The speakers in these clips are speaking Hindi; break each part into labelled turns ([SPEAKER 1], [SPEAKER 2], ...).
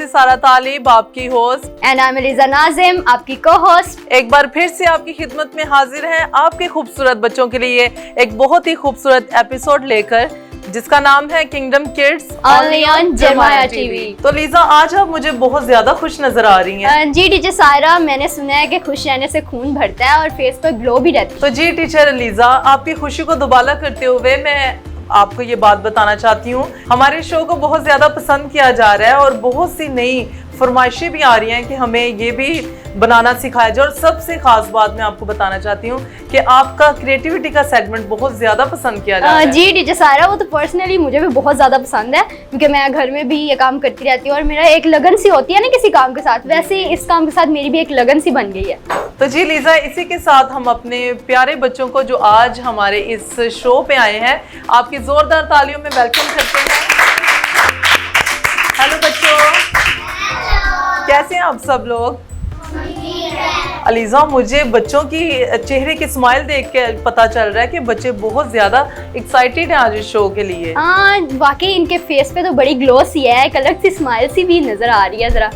[SPEAKER 1] सारा तालिब, आपकी host,
[SPEAKER 2] and I am Aliza Nazim, आपकी को-होस्ट।
[SPEAKER 1] एक बार फिर से आपकी खिदमत में हाजिर है आपके खूबसूरत बच्चों के लिए एक बहुत ही खूबसूरत एपिसोड लेकर, जिसका नाम है किंगडम किड्स
[SPEAKER 2] ओनली ऑन जमाया टीवी।
[SPEAKER 1] तो लीजा, आज आप मुझे बहुत ज्यादा खुश नजर आ रही हैं।
[SPEAKER 2] जी टीचर सायरा, मैंने सुना है कि खुश रहने से खून भरता है और फेस पर ग्लो भी रहती है।
[SPEAKER 1] तो जी टीचर लीजा, आपकी खुशी को दुबाला करते हुए मैं आपको ये बात बताना चाहती हूँ, हमारे शो को बहुत ज्यादा पसंद किया जा रहा है और बहुत सी नई फरमाइशें भी आ रही हैं कि हमें ये भी बनाना सिखाया जाए। और सबसे खास बात मैं आपको बताना चाहती हूँ कि आपका क्रिएटिविटी का सेगमेंट बहुत ज्यादा पसंद किया जा रहा है।
[SPEAKER 2] जी टीचर सायरा, वो तो पर्सनली मुझे भी बहुत ज्यादा पसंद है, क्योंकि मैं घर में भी ये काम करती रहती हूँ और मेरा एक लगन सी होती है ना किसी काम के साथ, वैसे ही इस काम के साथ मेरी भी एक लगन सी बन गई है।
[SPEAKER 1] तो जी लीजा, इसी के साथ हम अपने प्यारे बच्चों को जो आज हमारे इस शो पे आए हैं, आपकी जोरदार तालियों में वेलकम करते हैं। हेलो बच्चों, कैसे हैं आप सब लोग? अलीजा, मुझे बच्चों की चेहरे की स्माइल देख के पता चल रहा है कि बच्चे बहुत ज्यादा एक्साइटेड हैं आज इस शो के लिए।
[SPEAKER 2] हाँ, वाकई इनके फेस पे तो बड़ी ग्लो सी है, एक अलग सी स्माइल सी भी नजर आ रही है जरा।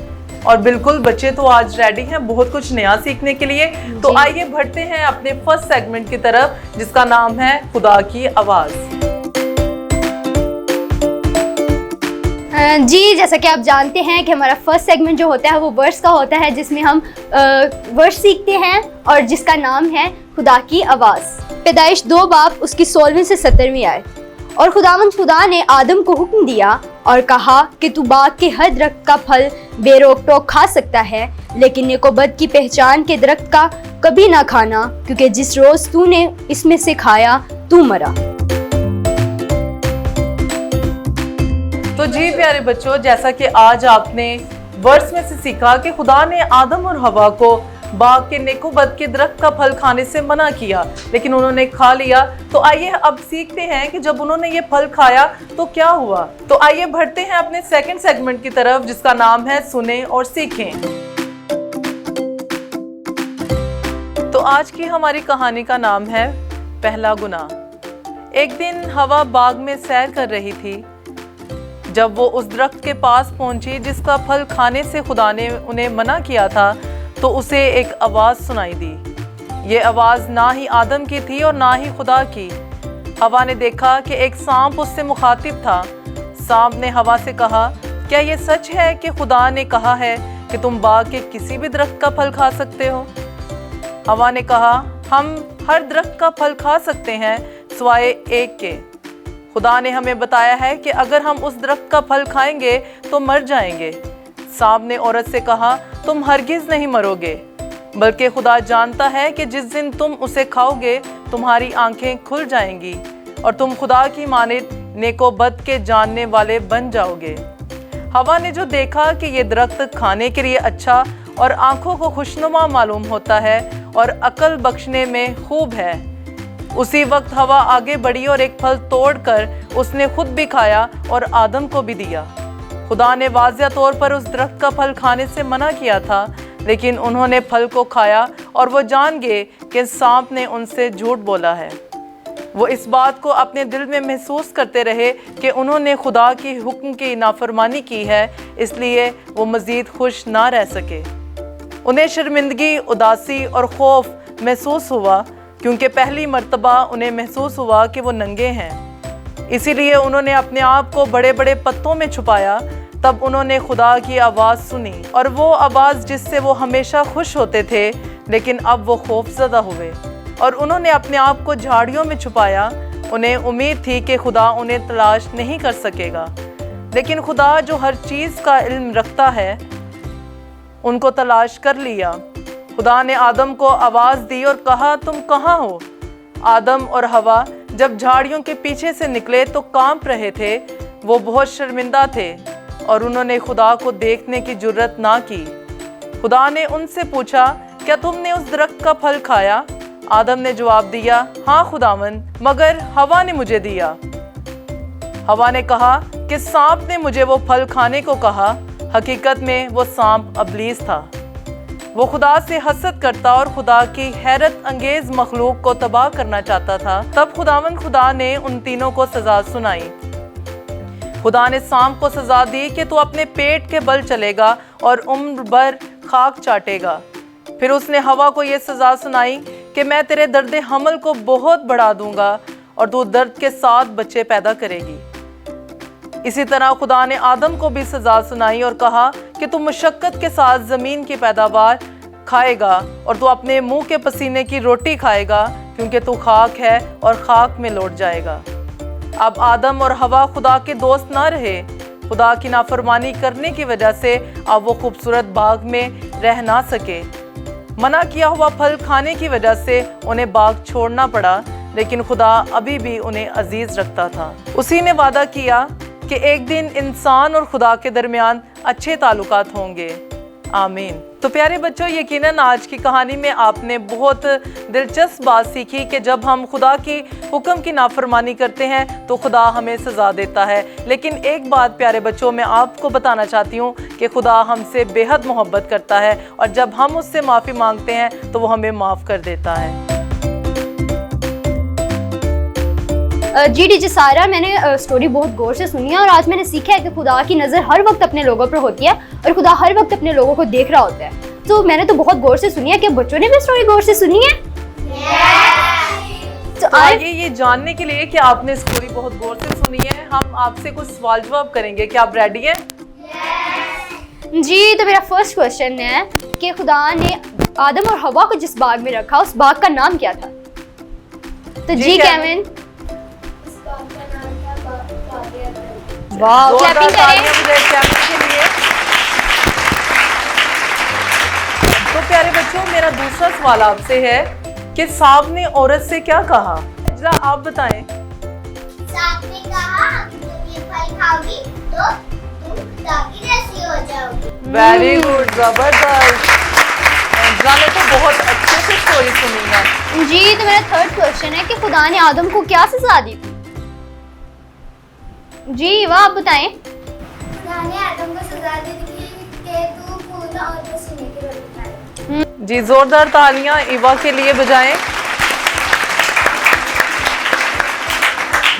[SPEAKER 1] और बिल्कुल बच्चे तो आज रेडी हैं बहुत कुछ नया सीखने के लिए। तो आइए बढ़ते हैं अपने फर्स्ट सेगमेंट की तरफ, जिसका नाम है खुदा की आवाज़।
[SPEAKER 2] जी, जैसा कि आप जानते हैं कि हमारा फर्स्ट सेगमेंट जो होता है वो वर्ड्स का होता है, जिसमें हम वर्ड्स सीखते हैं और जिसका नाम है खुदा की आवाज़। पैदाइश 2 बाब उसकी 16वीं से 17वीं आए। और खुदावंद खुदा ने आदम को हुक्म दिया और कहा कि तू बाग के हर दरख्त का फल बेरोक टोक खा सकता है, लेकिन नेको बद की पहचान के दरख्त का कभी ना खाना, क्योंकि जिस रोज तूने इसमें से खाया तू मरा।
[SPEAKER 1] तो जी प्यारे बच्चों, जैसा कि आज आपने वर्ड्स में से सीखा कि खुदा ने आदम और हवा को बाग के नेको बद के दरख्त का फल खाने से मना किया, लेकिन उन्होंने खा लिया। तो आइए अब सीखते हैं कि जब उन्होंने ये फल खाया तो क्या हुआ। तो आइए बढ़ते हैं अपने सेकंड सेगमेंट की तरफ, जिसका नाम है सुने और सीखें। तो आज की हमारी कहानी का नाम है पहला गुनाह। एक दिन हवा बाग में सैर कर रही थी। जब वो उस दरख्त के पास पहुंची जिसका फल खाने से खुदा ने उन्हें मना किया था, तो उसे एक आवाज़ सुनाई दी। ये आवाज़ ना ही आदम की थी और ना ही खुदा की। हवा ने देखा कि एक सांप उससे मुखातिब था। सांप ने हवा से कहा, क्या ये सच है कि खुदा ने कहा है कि तुम बाग के किसी भी दरख्त का फल खा सकते हो? हवा ने कहा, हम हर दरख्त का फल खा सकते हैं सिवाय एक के। खुदा ने हमें बताया है कि अगर हम उस दरख्त का फल खाएंगे तो मर जाएंगे। सांप ने औरत से कहा, तुम हरगिज नहीं मरोगे, बल्कि खुदा जानता है कि जिस दिन तुम उसे खाओगे तुम्हारी आंखें खुल जाएंगी और तुम खुदा की मानित नेको बद के जानने वाले बन जाओगे। हवा ने जो देखा कि ये दरख्त खाने के लिए अच्छा और आंखों को खुशनुमा मालूम होता है और अकल बख्शने में खूब है, उसी वक्त हवा आगे बढ़ी और एक फल तोड़कर उसने खुद भी खाया और आदम को भी दिया। खुदा ने वाज़िया तौर पर उस दरख्त का फल खाने से मना किया था, लेकिन उन्होंने फल को खाया और वो जान गए कि सांप ने उनसे झूठ बोला है। वो इस बात को अपने दिल में महसूस करते रहे कि उन्होंने खुदा की हुक्म की नाफरमानी की है, इसलिए वो मज़ीद खुश ना रह सके। उन्हें शर्मिंदगी, उदासी और खौफ महसूस हुआ, क्योंकि पहली मर्तबा उन्हें महसूस हुआ कि वो नंगे हैं। इसीलिए उन्होंने अपने आप को बड़े बड़े पत्तों में छुपाया। तब उन्होंने खुदा की आवाज़ सुनी, और वो आवाज़ जिससे वो हमेशा खुश होते थे, लेकिन अब वो खौफज़दा हुए और उन्होंने अपने आप को झाड़ियों में छुपाया। उन्हें उम्मीद थी कि खुदा उन्हें तलाश नहीं कर सकेगा, लेकिन खुदा जो हर चीज़ का इल्म रखता है उनको तलाश कर लिया। खुदा ने आदम को आवाज़ दी और कहा, तुम कहाँ हो? आदम और हवा जब झाड़ियों के पीछे से निकले तो कांप रहे थे। वो बहुत शर्मिंदा थे और उन्होंने खुदा को देखने की जुर्रत ना की। खुदा ने उनसे पूछा, क्या तुमने उस दरख्त का फल खाया? आदम ने जवाब दिया, हाँ खुदावंद, मगर हवा ने मुझे दिया। हवा ने कहा कि सांप ने मुझे वो फल खाने को कहा। हकीकत में वो सांप अबलीस था। वो खुदा से हसद करता और खुदा की हैरत अंगेज मखलूक को तबाह करना चाहता था। तब खुदावंद खुदा ने उन तीनों को सजा सुनाई। खुदा ने सांप को सजा दी कि तू अपने पेट के बल चलेगा और उम्र भर खाक चाटेगा। फिर उसने हवा को ये सजा सुनाई कि मैं तेरे दर्द हमल को बहुत बढ़ा दूंगा और तू दर्द के साथ बच्चे पैदा करेगी। इसी तरह खुदा ने आदम को भी सजा सुनाई और कहा कि तू मुशक्कत के साथ ज़मीन की पैदावार खाएगा और तू अपने मुंह के पसीने की रोटी खाएगा, क्योंकि तू खाक है और खाक में लौट जाएगा। अब आदम और हवा खुदा के दोस्त ना रहे। खुदा की नाफरमानी करने की वजह से अब वो खूबसूरत बाग में रह ना सके। मना किया हुआ फल खाने की वजह से उन्हें बाग छोड़ना पड़ा, लेकिन खुदा अभी भी उन्हें अजीज रखता था। उसी ने वादा किया कि एक दिन इंसान और खुदा के दरमियान अच्छे ताल्लुकात होंगे। आमीन। तो प्यारे बच्चों, यकीनन आज की कहानी में आपने बहुत दिलचस्प बात सीखी कि जब हम खुदा की हुक्म की नाफरमानी करते हैं तो खुदा हमें सज़ा देता है। लेकिन एक बात प्यारे बच्चों, मैं आपको बताना चाहती हूँ कि खुदा हमसे बेहद मोहब्बत करता है और जब हम उससे माफ़ी मांगते हैं तो वो हमें माफ़ कर देता है।
[SPEAKER 2] जी डीजे सारा, मैंने स्टोरी बहुत गौर से सुनी है और आज मैंने सीखा है कि खुदा की नज़र हर वक्त अपने लोगों पर होती है और खुदा हर वक्त अपने लोगों को देख रहा होता है। तो मैंने तो बहुत गौर से सुनी है। कि बच्चों ने भी स्टोरी गौर से सुनी है?
[SPEAKER 1] तो आइए ये जानने के लिए कि आपने स्टोरी बहुत गौर से सुनी है, हम आपसे कुछ सवाल जवाब करेंगे। क्या आप रेडी हैं?
[SPEAKER 2] जी, तो मेरा फर्स्ट क्वेश्चन है कि खुदा ने आदम और हवा को जिस बाग में रखा उस बाग का नाम क्या था? तो जी केविन, वाह, क्लैपिंग करें
[SPEAKER 1] के लिए। तो प्यारे बच्चों, मेरा दूसरा सवाल आपसे है कि सांप ने औरत से क्या कहा? जरा आप बताएं।
[SPEAKER 3] सांप ने कहा तुम ये फल खाओगी तो तुम खुदा की जैसी हो जाओगी।
[SPEAKER 1] वेरी गुड, जबरदस्त। अंजना ने तो बहुत अच्छे से स्टोरी सुनी है।
[SPEAKER 2] जी, तो मेरा थर्ड क्वेश्चन है कि खुदा ने आदम को क्या सजा दी थी? जी वाह, आप बताएं।
[SPEAKER 3] खुदा ने आदम को सजा दी थी कि तू खून और पसीने की रोटी खाए।
[SPEAKER 1] जी, जोरदार तालियां ईवा के लिए बजाएं।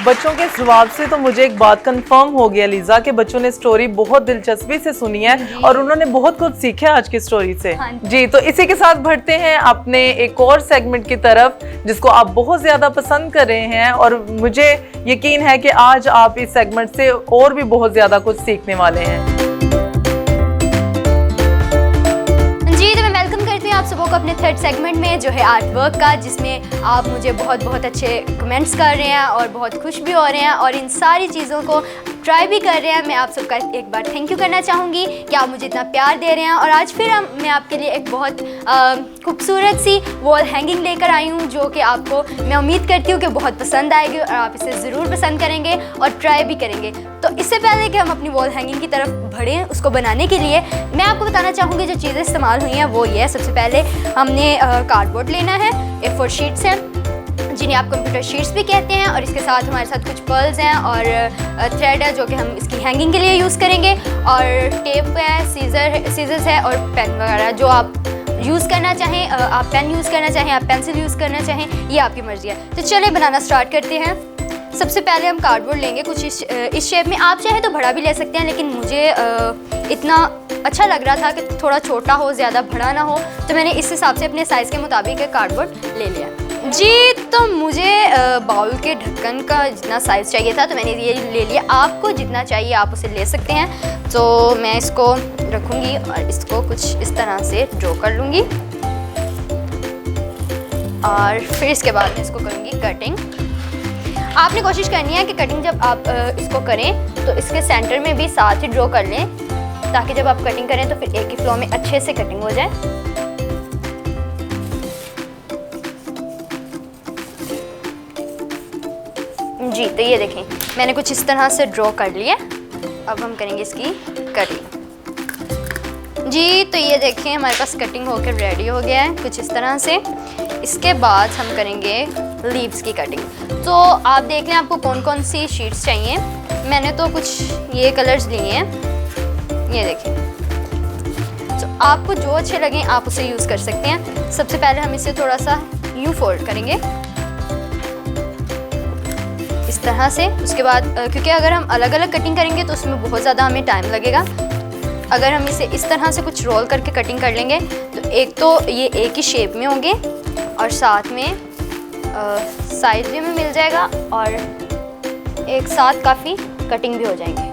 [SPEAKER 1] बच्चों के जवाब से तो मुझे एक बात कंफर्म हो गया लीजा कि बच्चों ने स्टोरी बहुत दिलचस्पी से सुनी है और उन्होंने बहुत कुछ सीखा आज की स्टोरी से।
[SPEAKER 2] हाँ
[SPEAKER 1] जी, तो इसी के साथ बढ़ते हैं अपने एक और सेगमेंट की तरफ जिसको आप बहुत ज्यादा पसंद कर रहे हैं और मुझे यकीन है कि आज आप इस सेगमेंट से और भी बहुत ज्यादा कुछ सीखने वाले हैं।
[SPEAKER 2] आप सबों को अपने थर्ड सेगमेंट में जो है आर्ट वर्क का, जिसमें आप मुझे बहुत बहुत अच्छे कमेंट्स कर रहे हैं और बहुत खुश भी हो रहे हैं और इन सारी चीज़ों को ट्राई भी कर रहे हैं। मैं आप सबका एक बार थैंक यू करना चाहूँगी कि आप मुझे इतना प्यार दे रहे हैं। और आज फिर मैं आपके लिए एक बहुत खूबसूरत सी वॉल हैंगिंग लेकर आई हूँ जो कि आपको मैं उम्मीद करती हूँ कि बहुत पसंद आएगी और आप इसे ज़रूर पसंद करेंगे और ट्राई भी करेंगे। तो इससे पहले कि हम अपनी वॉल हैंगिंग की तरफ बढ़ें, उसको बनाने के लिए मैं आपको बताना चाहूँगी जो चीज़ें इस्तेमाल हुई हैं वो ये है। सबसे पहले हमने कार्डबोर्ड लेना है, A4 शीट्स हैं जिन्हें आप कंप्यूटर शीट्स भी कहते हैं, और इसके साथ हमारे साथ कुछ पर्ल्स हैं और थ्रेड है जो कि हम इसकी हैंगिंग के लिए यूज़ करेंगे, और टेप है, सीजर्स है और पेन वगैरह जो आप यूज़ करना चाहें। आप पेन यूज़ करना चाहें, आप पेंसिल यूज़ करना चाहें, ये आपकी मर्ज़ी है। तो चलिए बनाना स्टार्ट करते हैं। सबसे पहले हम कार्डबोर्ड लेंगे कुछ इस शेप में। आप चाहे तो बड़ा भी ले सकते हैं, लेकिन मुझे इतना अच्छा लग रहा था कि थोड़ा छोटा हो, ज़्यादा बड़ा ना हो, तो मैंने इस हिसाब से अपने साइज़ के मुताबिक कार्डबोर्ड ले लिया। जी, तो मुझे बाउल के ढक्कन का जितना साइज़ चाहिए था तो मैंने ये ले लिया। आपको जितना चाहिए आप उसे ले सकते हैं। तो मैं इसको रखूँगी और इसको कुछ इस तरह से ड्रॉ कर लूँगी और फिर इसके बाद मैं इसको करूँगी कटिंग। आपने कोशिश करनी है कि कटिंग जब आप इसको करें तो इसके सेंटर में भी साथ ही ड्रॉ कर लें, ताकि जब आप कटिंग करें तो फिर एक ही फ्लो में अच्छे से कटिंग हो जाए। जी, तो ये देखें मैंने कुछ इस तरह से ड्रॉ कर लिया। अब हम करेंगे इसकी कटिंग। जी, तो ये देखें हमारे पास कटिंग होकर रेडी हो गया है कुछ इस तरह से। इसके बाद हम करेंगे लीव्स की कटिंग। तो आप देख लें आपको कौन कौन सी शीट्स चाहिए। मैंने तो कुछ ये कलर्स लिए हैं, ये देखें। तो आपको जो अच्छे लगें आप उसे यूज़ कर सकते हैं। सबसे पहले हम इसे थोड़ा सा यूँ फोल्ड करेंगे इस इस तरह से। उसके बाद क्योंकि अगर हम अलग अलग कटिंग करेंगे तो उसमें बहुत ज़्यादा हमें टाइम लगेगा। अगर हम इसे इस तरह से कुछ रोल करके कटिंग कर लेंगे तो एक तो ये एक ही शेप में होंगे और साथ में साइज भी हमें मिल जाएगा और एक साथ काफ़ी कटिंग भी हो जाएंगे।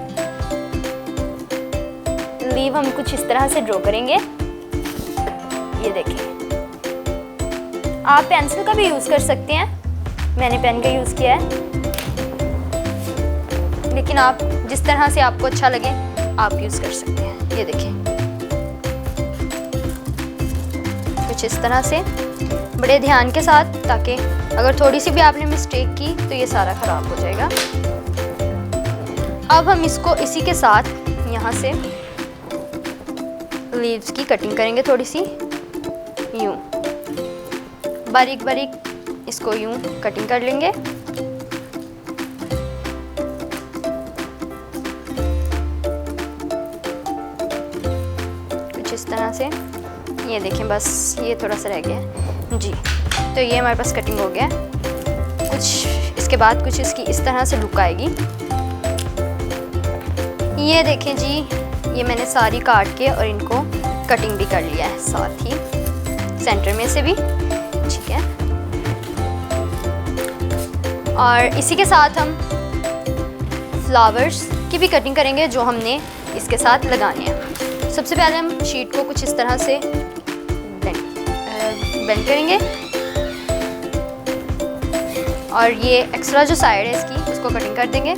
[SPEAKER 2] लीव हम कुछ इस तरह से ड्रॉ करेंगे। ये देखिए, आप पेंसिल का भी यूज़ कर सकते हैं, मैंने पेन का यूज़ किया है, लेकिन आप जिस तरह से आपको अच्छा लगे आप यूज़ कर सकते हैं। ये देखिए, कुछ इस तरह से बड़े ध्यान के साथ, ताकि अगर थोड़ी सी भी आपने मिस्टेक की तो ये सारा ख़राब हो जाएगा। अब हम इसको इसी के साथ यहाँ से लीव्स की कटिंग करेंगे, थोड़ी सी यूँ बारीक बारीक इसको यूँ कटिंग कर लेंगे। कुछ इस तरह से। ये देखें, बस ये थोड़ा सा रह गया जी। तो ये हमारे पास कटिंग हो गया। कुछ इसके बाद कुछ इसकी इस तरह से लुक आएगी। ये देखें जी, ये मैंने सारी काट के और इनको कटिंग भी कर लिया है, साथ ही सेंटर में से भी, ठीक है। और इसी के साथ हम फ्लावर्स की भी कटिंग करेंगे जो हमने इसके साथ लगाने हैं। सबसे पहले हम शीट को कुछ इस तरह से बेंड करेंगे और ये एक्स्ट्रा जो साइड है इसकी, उसको कटिंग कर देंगे।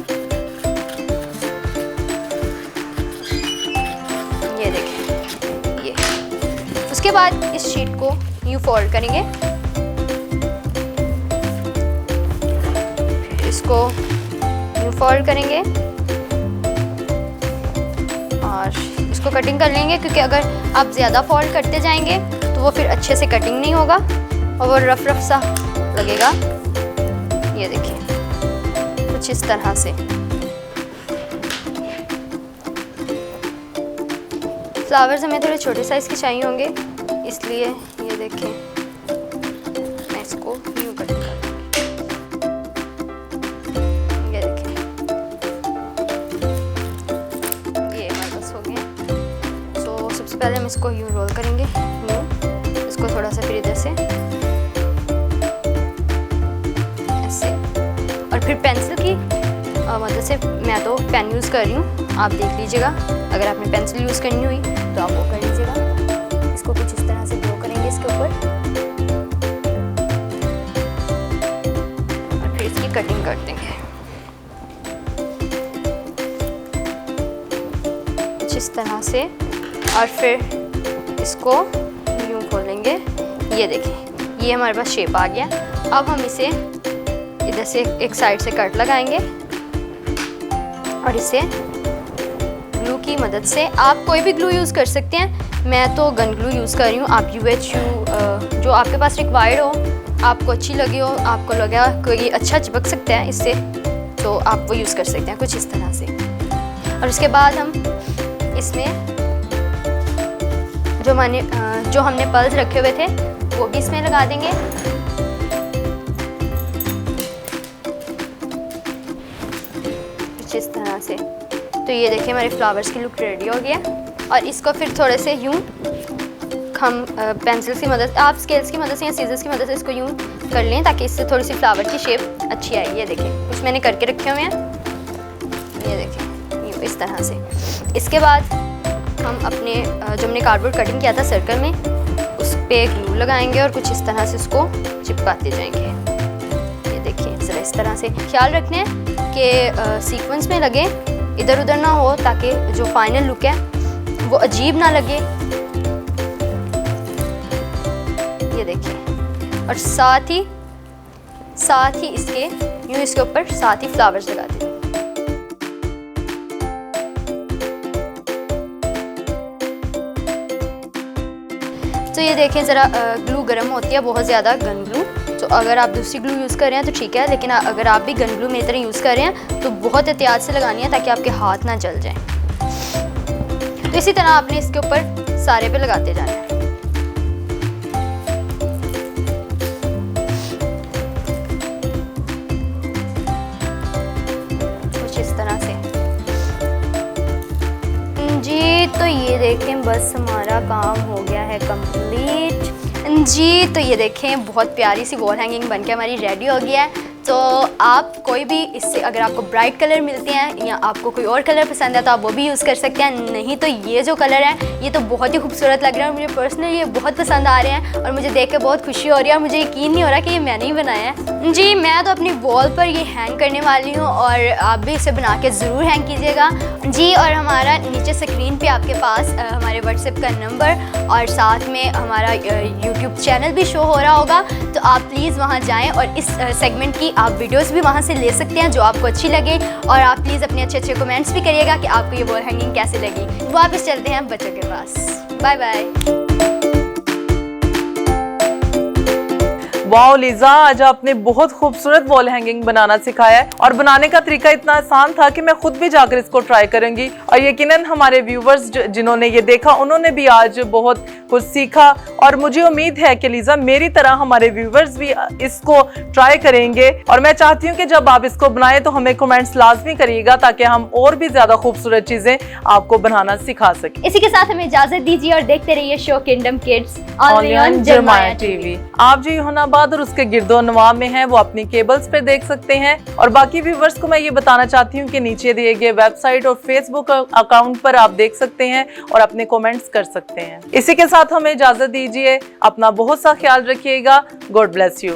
[SPEAKER 2] ये देखें, ये। उसके बाद इस शीट को यूँ फोल्ड करेंगे, इसको यूँ फोल्ड करेंगे और इसको कटिंग कर लेंगे, क्योंकि अगर आप ज़्यादा फोल्ड करते जाएंगे तो वो फिर अच्छे से कटिंग नहीं होगा और वो रफ रफ सा लगेगा। ये देखिए, कुछ इस तरह से। फ्लावर्स हमें थोड़े छोटे साइज़ के चाहिए होंगे, इसलिए ये देखें मैं इसको यूँ कटिंग कर दूँगी। ये देखें, ये हमारे पास हो गए। तो सबसे पहले हम इसको यूँ रोल करेंगे, यूँ, इसको थोड़ा सा फिर इधर से ऐसे, और फिर पेंसिल की मदद से, मैं तो पेन यूज़ कर रही हूँ, आप देख लीजिएगा। अगर आपने पेंसिल यूज़ करनी हुई तो आप वो कर लीजिएगा। इसको कुछ इस तरह से ड्रॉ करेंगे इसके ऊपर और फिर इसकी कटिंग कर देंगे कुछ इस तरह से, और फिर इसको यूँ खोलेंगे। ये देखें, ये हमारे पास शेप आ गया। अब हम इसे इधर से एक साइड से कट लगाएंगे और इसे ग्लू की मदद से, आप कोई भी ग्लू यूज़ कर सकते हैं, मैं तो गन ग्लू यूज़ कर रही हूँ। आप UHU जो आपके पास रिक्वायर्ड हो, आपको अच्छी लगी हो, आपको लगा कोई अच्छा चिपक सकता है इससे, तो आप वो यूज़ कर सकते हैं कुछ इस तरह से। और उसके बाद हम इसमें जो हमने पल्स रखे हुए थे वो भी इसमें लगा देंगे। कुछ इस तरह से। तो ये देखिए, हमारे फ्लावर्स की लुक रेडी हो गया। और इसको फिर थोड़े से यूँ हम पेंसिल की मदद, आप स्केल्स की मदद से या सीजर्स की मदद से इसको यूँ कर लें, ताकि इससे थोड़ी सी फ्लावर की शेप अच्छी आए। ये देखें, कुछ मैंने करके रखे हुए हैं, ये देखें यूँ इस तरह से। इसके बाद हम अपने जो हमने कार्डबोर्ड कटिंग किया था सर्कल में, उस पर ग्लू लगाएंगे और कुछ इस तरह से इसको चिपकाते जाएंगे। ये देखिए, ज़रा इस तरह से ख्याल रखना है कि सीक्वेंस में लगे, इधर उधर ना हो, ताकि जो फाइनल लुक है वो अजीब ना लगे। ये देखिए, और साथ ही इसके यूँ इसके ऊपर साथ ही फ्लावर्स लगा दें। तो ये देखें, ज़रा ग्लू गर्म होती है बहुत ज़्यादा, गन ग्लू। तो अगर आप दूसरी ग्लू यूज़ कर रहे हैं तो ठीक है, लेकिन अगर आप भी गन ग्लू मेरी तरह यूज़ कर रहे हैं तो बहुत एहतियात से लगानी है, ताकि आपके हाथ ना जल जाएं। तो इसी तरह आपने इसके ऊपर सारे पे लगाते जाना है। देखें बस हमारा काम हो गया है कंप्लीट जी। तो ये देखें बहुत प्यारी सी वॉल हैंगिंग बनके हमारी रेडी हो गया है। तो आप कोई भी इससे अगर आपको ब्राइट कलर मिलते हैं या आपको कोई और कलर पसंद है तो आप वो भी यूज़ कर सकते हैं, नहीं तो ये जो कलर है ये तो बहुत ही खूबसूरत लग रहा है और मुझे पर्सनली ये बहुत पसंद आ रहे हैं और मुझे देख कर बहुत खुशी हो रही है और मुझे यकीन नहीं हो रहा कि ये मैंने ही बनाया है जी। मैं तो अपनी वॉल पर ये हैंग करने वाली हूँ और आप भी इसे बना के ज़रूर हैंग कीजिएगा जी। और हमारा नीचे स्क्रीन पर आपके पास हमारे व्हाट्सएप का नंबर और साथ में हमारा यूट्यूब चैनल भी शो हो रहा होगा, तो आप प्लीज़ वहाँ जाएँ और इस सेगमेंट की आप वीडियोस भी वहाँ से ले सकते हैं जो आपको अच्छी लगे। और आप प्लीज़ अपने अच्छे अच्छे कमेंट्स भी करिएगा कि आपको ये वॉल हैंगिंग कैसे लगी। वापस चलते हैं बच्चों के पास। Bye bye.
[SPEAKER 1] वाओ लीजा, आज आपने बहुत खूबसूरत वॉल हैंगिंग बनाना सिखाया है और बनाने का तरीका इतना आसान था कि मैं खुद भी जाकर इसको ट्राई करूंगी और यकीनन हमारे व्यूवर्स जिन्होंने ये देखा उन्होंने भी आज बहुत कुछ सीखा और मुझे उम्मीद है कि लीजा मेरी तरह हमारे व्यूवर्स भी इसको ट्राई करेंगे। और मैं चाहती हूँ कि जब आप इसको बनाएं तो हमें कमेंट्स लाजमी करिएगा ताकि हम और भी ज्यादा खूबसूरत चीजें आपको बनाना सिखा सकें।
[SPEAKER 2] इसी के साथ हमें इजाजत दीजिए और देखते रहिए show kingdom kids
[SPEAKER 1] only on जरमाया टीवी। आप जो योहानाबाद और उसके गिरदो नवाब में हैं वो अपनी केबल्स पे देख सकते हैं और बाकी व्यूवर्स को मैं ये बताना चाहती हूँ कि नीचे दिए गए वेबसाइट और फेसबुक अकाउंट पर आप देख सकते हैं और अपने कमेंट्स कर सकते हैं। इसी के साथ हमें इजाजत दीजिए, अपना बहुत सा ख्याल रखिएगा। God bless you.